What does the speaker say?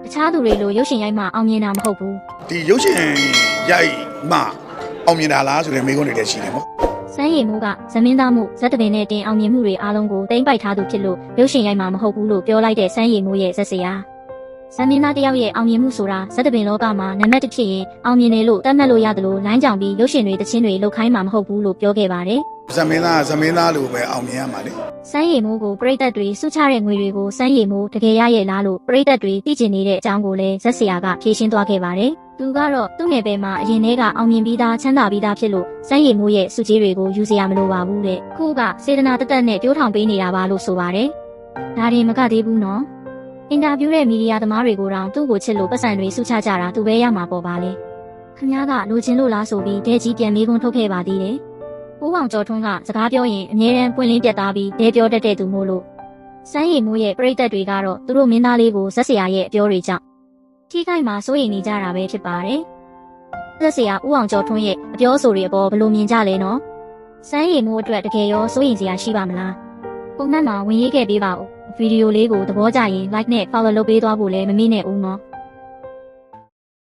တခြားသူတွေလိုရုပ်ရှင်ရိုက်မှအောင်မြင်တာမဟုတ်ဘူး ဒီရုပ်ရှင်ရိုက်မှအောင်မြင်တာလားဆိုတဲ့မိကုန်းတွေလည်းရှိတယ်ပေါ့ စမ်းရည်မှုကဇမင်းသားမှုဇက်တပင်နဲ့တင်အောင်မြင်မှုတွေအားလုံးကိုတိမ့်ပိုက်ထားသူဖြစ်လို့ရုပ်ရှင်ရိုက်မှမဟုတ်ဘူးလို့ပြောလိုက်တဲ့စမ်းရည်မှုရဲ့ဇက်စရာဇမင်းသားတယောက်ရဲ့အောင်မြင်မှုဆိုတာဇက်တပင်လောကမှာနံပါတ်1ဖြစ်ရင်အောင်မြင်တယ်လို့သတ်မှတ်လို့ရတယ်လို့လိုင်းကြောင်ပြီးရုပ်ရှင်တွေတခြင်းတွေလုပ်ခိုင်းမှာမဟုတ်ဘူးလို့ပြောခဲ့ပါတယ် ဇမင်းသားလို့ပဲအောင်မြင်ရမှာလေ စမ်းရည်မှုကိုပရိသတ်တွေစုချတဲ့ငွေတွေကိုစမ်းရည်မှုတကယ်ရရဲ့လားလို့ပရိသတ်တွေသိကျင်နေတဲ့အကြောင်းကိုလည်းဇက်စရာကဖြေရှင်းသွားခဲ့ပါတယ်သူကတော့သူ့နယ်ပယ်မှာအရင်တည်းကအောင်မြင်ပြီးသားချမ်းသာပြီးသားဖြစ်လို့စမ်းရည်မှုရဲ့စုကြီးတွေကိုယူစရာမလိုပါဘူးတဲ့ခုကစေတနာတသက်နဲ့ပြောထောင်ပေးနေတာပါလို့ဆိုပါတယ်ဒါရင်မကသေးဘူးနော်အင်တာဗျူးတဲ့မီဒီယာသမားတွေကိုတောင်သူ့ကိုချစ်လို့ပတ်စံတွေစုချကြတာသူပဲရမှာပေါ့ပါလေခင်ဗျားကလိုချင်လို့လားဆိုပြီးဒဲကြီးပြန်မေးခွန်းထုတ်ခဲ့ပါသေးတယ်ဦးအောင်ကျော်ထွန်းကစကားပြောရင်အမြဲတမ်းပွင့်လင်းပြတ်သားပြီးဒဲပြောတတ်တဲ့သူမို့လို့စမ်းရည်မှုရဲ့ပရိသတ်တွေကတော့သူတို့မင်းသားလေးကိုဇက်စရာရဲ့အပြောတွေကြောင့်ထိခိုက်မှာစိုးရိမ်နေကြတာပဲဖြစ်ပါတယ်ဇက်စရာဦးအောင်ကျော်ထွန်းရဲ့အပြောဆိုတွေအပေါ်ဘယ်လိုမြင်ကြလဲနော်စမ်းရည်မှုအတွက်တကယ်ရောစိုးရိမ်စရာရှိပါမလားပုံမှန်မှာဝင်ရေးခဲ့ပေးပါဦးဗီဒီယိုလေးကိုသဘောကျရင် like နဲ့ follow လုပ်ပေးသွားဖို့လည်းမမေ့နဲ့ဦးနော်